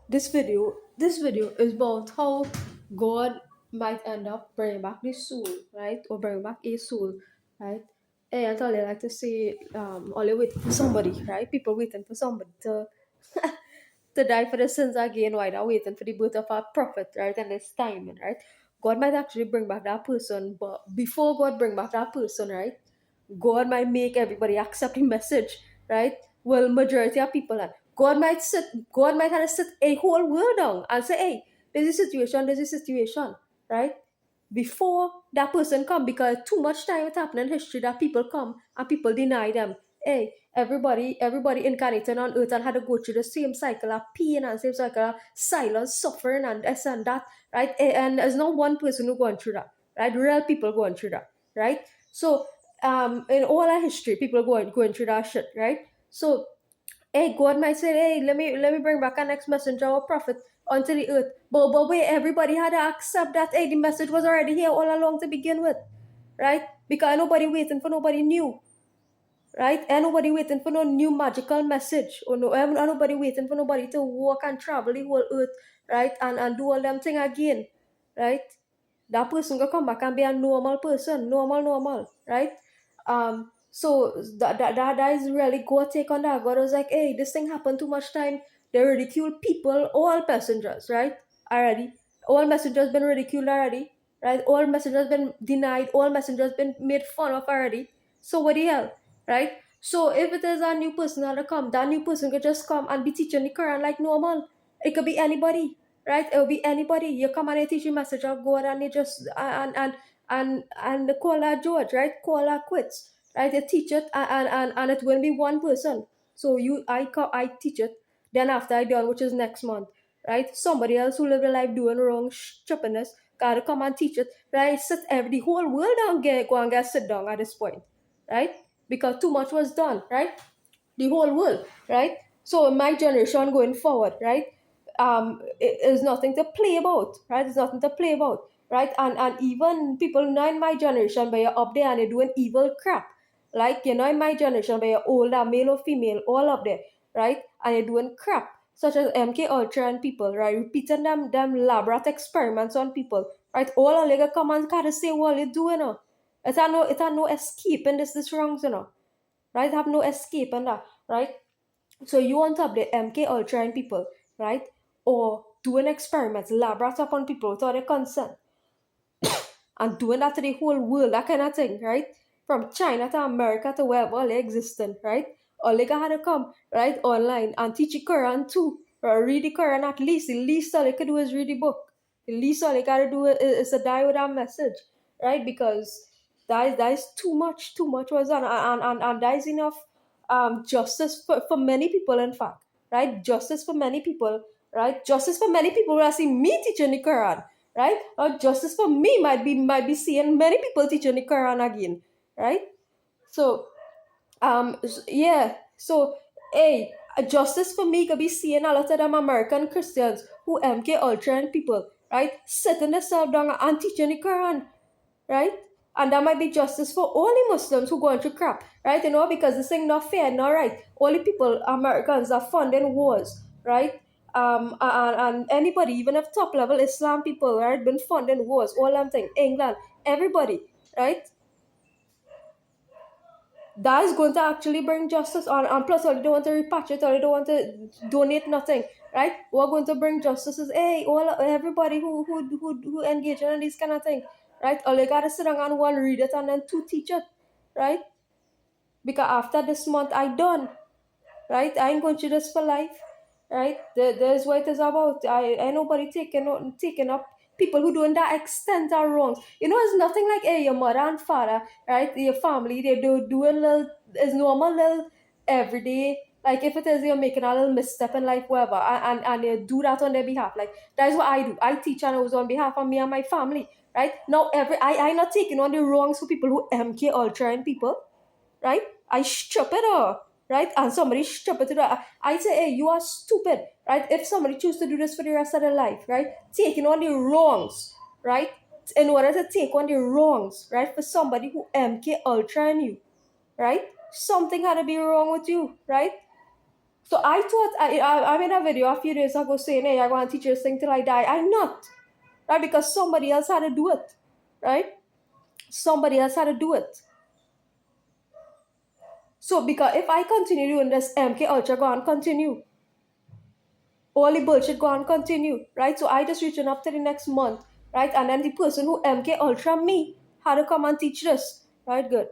This video is about how God might end up bringing back the soul, right? Or bring back a soul, right? And all I like to say, all you waiting for somebody, right? People waiting for somebody to to die for the sins again, while they're waiting for the birth of a prophet, right? And it's timing, right? God might actually bring back that person, but before God bring back that person, right? God might make everybody accept the message, right? Well, majority of people are. God might have to sit a whole world down and say, hey, there's a situation, right? Before that person come, because too much time it happened in history that people come and people deny them. Hey, everybody incarnated on earth and had to go through the same cycle of pain and same cycle of silence, suffering, and this and that, right? And there's not one person who going through that, right? Real people going through that, right? So in all our history, people going through that shit, right? So hey, God might say, hey, let me bring back a next messenger or prophet onto the earth. But wait, everybody had to accept that hey, the message was already here all along to begin with, right? Because nobody waiting for nobody new, right? And nobody waiting for no new magical message, or no, and nobody waiting for nobody to walk and travel the whole earth, right? And do all them thing again, right? That person gonna come back and be a normal person, normal, right? So that is really God take on that. God was like, hey, this thing happened too much time. They ridicule people, all passengers, right? Already, all messengers been ridiculed already, right? All messengers been denied, all messengers been made fun of already. So what the hell, right? So if it is a new person that come, that new person could just come and be teaching the Quran like normal. It could be anybody, right? It'll be anybody. You come and you teach a message of God and you just and call her George, right? Call her quits, right? You teach it and it will be one person. So I teach it. Then after I done, which is next month, right? Somebody else who live their life doing wrong stupidness gotta come and teach it, right? Sit the whole world down, go and get sit down at this point, right? Because too much was done, right? The whole world, right? So my generation going forward, right? It is nothing to play about, right? It's nothing to play about, right? And even people now in my generation, but you're up there and you're doing evil crap, like you know in my generation, but you're older, male or female, all up there, right? And you're doing crap such as MK Ultra and people, right? Repeating them elaborate experiments on people, right? All of you come and kind of say what you're doing, it's a no escape in this wrongs, right? Have no escape and that, right? So you want to update MK Ultra in people, right? Or doing experiments, lab rats upon people without their consent, and doing that to the whole world, that kind of thing, right? From China to America to wherever all they existing, right? All they got to come, right, online and teach the Quran too, or read the Quran at least. The least all they could do is read the book. The least all they got to do is to die with that message, right? Because that is too much was done, and that is enough justice for many people, in fact, right? Justice for many people, right? Justice for many people who are seeing me teaching the Quran, right? Or justice for me might be seeing many people teaching the Quran again, right? So yeah, so hey, justice for me could be seeing a lot of them American Christians who MK Ultra and people, right, sitting themselves down and teaching the Quran, right? And that might be justice for all the Muslims who going through crap, right? Because this thing not fair, not right. All the people, Americans, are funding wars, right? And anybody, even if top level Islam people, right, been funding wars, all them thing, England, everybody, right? That is going to actually bring justice on, and plus, all they don't want to repatriate, or they don't want to donate nothing, right? We're going to bring justice is, hey, everybody who engage in this kind of thing, right? All they gotta sit down and one read it and then two teach it, right? Because after this month, I done, right? I ain't going to do this for life, right? There's what it is about. I nobody taking up people who doing that extent are wrongs. It's nothing like hey, your mother and father, right? Your family, they doing little is normal little everyday. Like if it is you're making a little misstep in life, whatever, and you do that on their behalf. Like that is what I do. I teach and I was on behalf of me and my family, right? Now I not taking on the wrongs for people who MK Ultra and people, right? I strip it off, right? And somebody strip it to that. I say, hey, you are stupid, right? If somebody choose to do this for the rest of their life, right? Taking on the wrongs, right? In order to take on the wrongs, right? For somebody who MK Ultra in you, right? Something had to be wrong with you, right? So I thought I made a video a few days ago saying, hey, I'm going to teach you this thing till I die. I'm not. Right? Because somebody else had to do it. Right? Somebody else had to do it. So because if I continue doing this, MK Ultra go on continue. All the bullshit go on continue. Right? So I just reaching up to the next month. Right? And then the person who MK Ultra me had to come and teach this. Right? Good.